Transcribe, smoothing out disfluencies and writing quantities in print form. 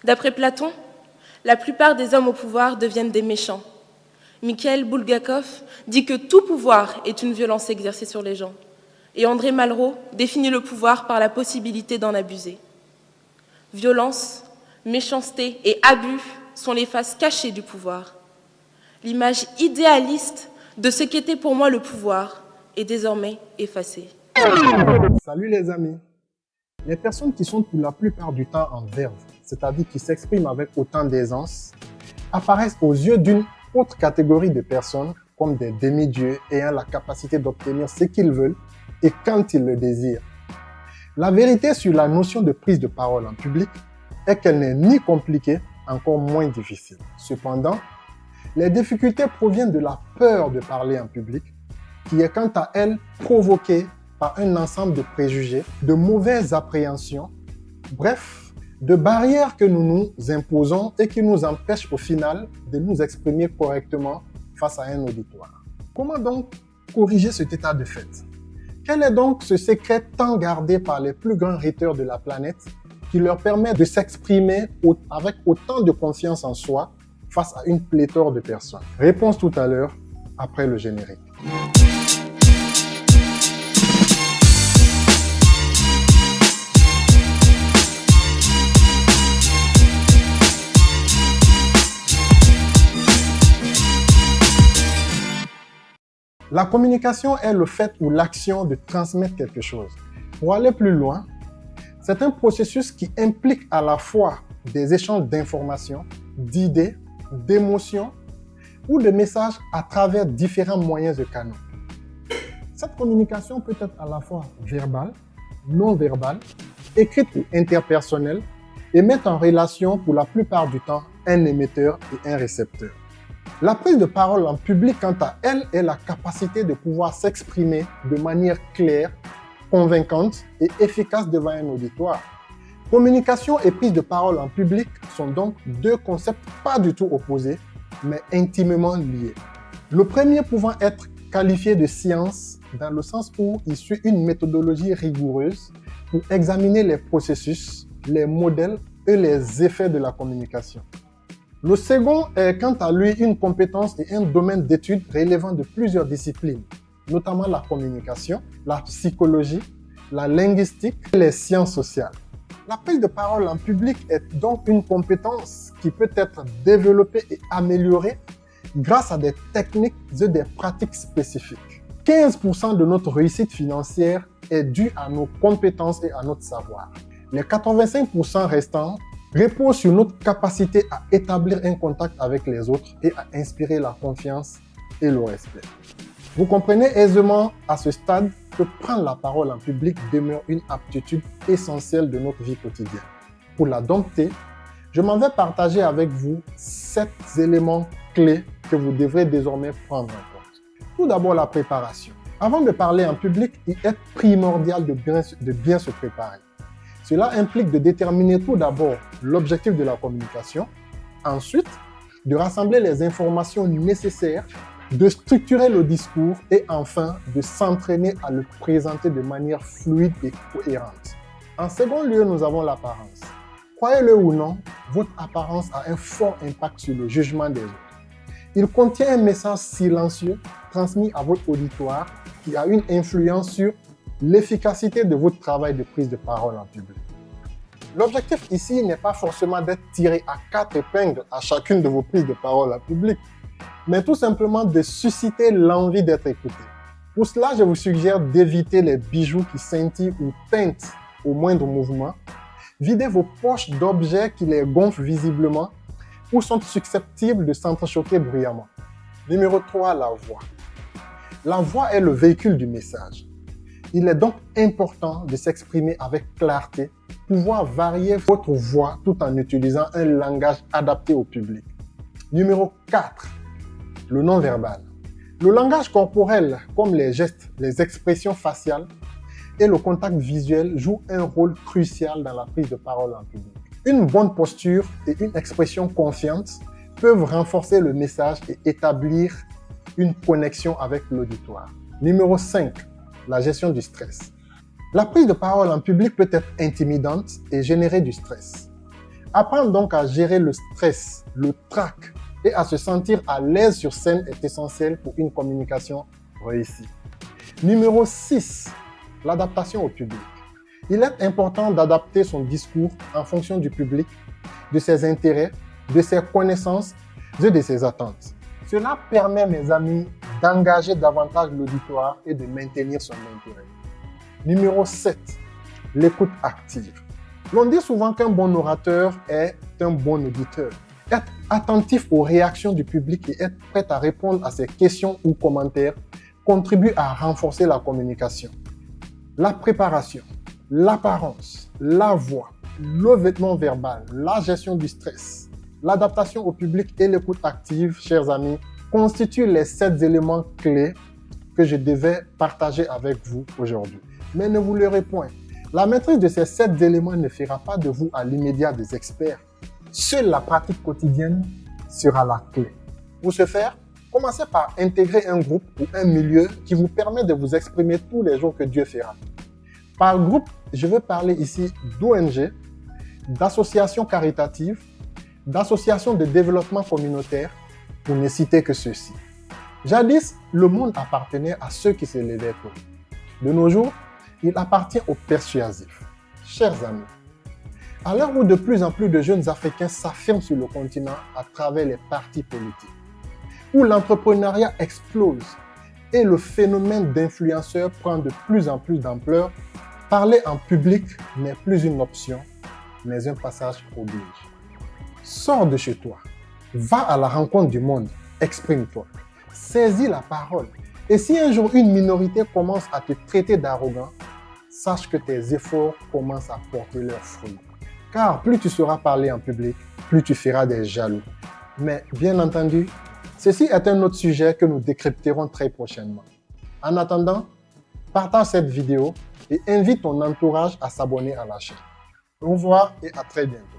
D'après Platon, la plupart des hommes au pouvoir deviennent des méchants. Mikhail Bulgakov dit que tout pouvoir est une violence exercée sur les gens. Et André Malraux définit le pouvoir par la possibilité d'en abuser. Violence, méchanceté et abus sont les faces cachées du pouvoir. L'image idéaliste de ce qu'était pour moi le pouvoir est désormais effacée. Salut les amis. Les personnes qui sont pour la plupart du temps en verve, c'est-à-dire qui s'expriment avec autant d'aisance, apparaissent aux yeux d'une autre catégorie de personnes comme des demi-dieux ayant la capacité d'obtenir ce qu'ils veulent et quand ils le désirent. La vérité sur la notion de prise de parole en public est qu'elle n'est ni compliquée, encore moins difficile. Cependant, les difficultés proviennent de la peur de parler en public, qui est quant à elle provoquée par un ensemble de préjugés, de mauvaises appréhensions, bref, de barrières que nous nous imposons et qui nous empêchent au final de nous exprimer correctement face à un auditoire. Comment donc corriger cet état de fait? Quel est donc ce secret tant gardé par les plus grands rhéteurs de la planète qui leur permet de s'exprimer avec autant de confiance en soi face à une pléthore de personnes? Réponse tout à l'heure, après le générique. La communication est le fait ou l'action de transmettre quelque chose. Pour aller plus loin, c'est un processus qui implique à la fois des échanges d'informations, d'idées, d'émotions ou de messages à travers différents moyens de canaux. Cette communication peut être à la fois verbale, non verbale, écrite ou interpersonnelle et mettre en relation pour la plupart du temps un émetteur et un récepteur. La prise de parole en public, quant à elle, est la capacité de pouvoir s'exprimer de manière claire, convaincante et efficace devant un auditoire. Communication et prise de parole en public sont donc deux concepts pas du tout opposés, mais intimement liés. Le premier pouvant être qualifié de science dans le sens où il suit une méthodologie rigoureuse pour examiner les processus, les modèles et les effets de la communication. Le second est quant à lui une compétence et un domaine d'étude relevant de plusieurs disciplines, notamment la communication, la psychologie, la linguistique et les sciences sociales. La prise de parole en public est donc une compétence qui peut être développée et améliorée grâce à des techniques et des pratiques spécifiques. 15% de notre réussite financière est due à nos compétences et à notre savoir. Les 85% restants repose sur notre capacité à établir un contact avec les autres et à inspirer la confiance et le respect. Vous comprenez aisément à ce stade que prendre la parole en public demeure une aptitude essentielle de notre vie quotidienne. Pour la dompter, je m'en vais partager avec vous 7 éléments clés que vous devrez désormais prendre en compte. Tout d'abord, la préparation. Avant de parler en public, il est primordial de bien se préparer. Cela implique de déterminer tout d'abord l'objectif de la communication, ensuite de rassembler les informations nécessaires, de structurer le discours et enfin de s'entraîner à le présenter de manière fluide et cohérente. En second lieu, nous avons l'apparence. Croyez-le ou non, votre apparence a un fort impact sur le jugement des autres. Il contient un message silencieux transmis à votre auditoire qui a une influence sur l'efficacité de votre travail de prise de parole en public. L'objectif ici n'est pas forcément d'être tiré à 4 épingles à chacune de vos prises de parole en public, mais tout simplement de susciter l'envie d'être écouté. Pour cela, je vous suggère d'éviter les bijoux qui scintillent ou teintent au moindre mouvement. Videz vos poches d'objets qui les gonflent visiblement ou sont susceptibles de s'entrechoquer bruyamment. Numéro 3, la voix. La voix est le véhicule du message. Il est donc important de s'exprimer avec clarté, pouvoir varier votre voix tout en utilisant un langage adapté au public. Numéro 4, le non-verbal. Le langage corporel, comme les gestes, les expressions faciales et le contact visuel jouent un rôle crucial dans la prise de parole en public. Une bonne posture et une expression confiante peuvent renforcer le message et établir une connexion avec l'auditoire. Numéro 5, la gestion du stress. La prise de parole en public peut être intimidante et générer du stress. Apprendre donc à gérer le stress, le trac et à se sentir à l'aise sur scène est essentiel pour une communication réussie. Numéro 6, l'adaptation au public. Il est important d'adapter son discours en fonction du public, de ses intérêts, de ses connaissances et de ses attentes. Cela permet, mes amis, d'engager davantage l'auditoire et de maintenir son intérêt. Numéro 7, l'écoute active. L'on dit souvent qu'un bon orateur est un bon auditeur. Être attentif aux réactions du public et être prêt à répondre à ses questions ou commentaires contribue à renforcer la communication. La préparation, l'apparence, la voix, le vêtement verbal, la gestion du stress, l'adaptation au public et l'écoute active, chers amis, constituent les 7 éléments clés que je devais partager avec vous aujourd'hui. Mais ne vous leurrez point, la maîtrise de ces 7 éléments ne fera pas de vous à l'immédiat des experts. Seule la pratique quotidienne sera la clé. Pour ce faire, commencez par intégrer un groupe ou un milieu qui vous permet de vous exprimer tous les jours que Dieu fera. Par groupe, je veux parler ici d'ONG, d'associations caritatives, d'associations de développement communautaire, pour ne citer que ceux-ci. Jadis, le monde appartenait à ceux qui se levaient tôt. De nos jours, il appartient aux persuasifs. Chers amis, à l'heure où de plus en plus de jeunes Africains s'affirment sur le continent à travers les partis politiques, où l'entrepreneuriat explose et le phénomène d'influenceurs prend de plus en plus d'ampleur, parler en public n'est plus une option, mais un passage oblige. Sors de chez toi, va à la rencontre du monde, exprime-toi, saisis la parole. Et si un jour une minorité commence à te traiter d'arrogant, sache que tes efforts commencent à porter leurs fruits. Car plus tu sauras parler en public, plus tu feras des jaloux. Mais bien entendu, ceci est un autre sujet que nous décrypterons très prochainement. En attendant, partage cette vidéo et invite ton entourage à s'abonner à la chaîne. Au revoir et à très bientôt.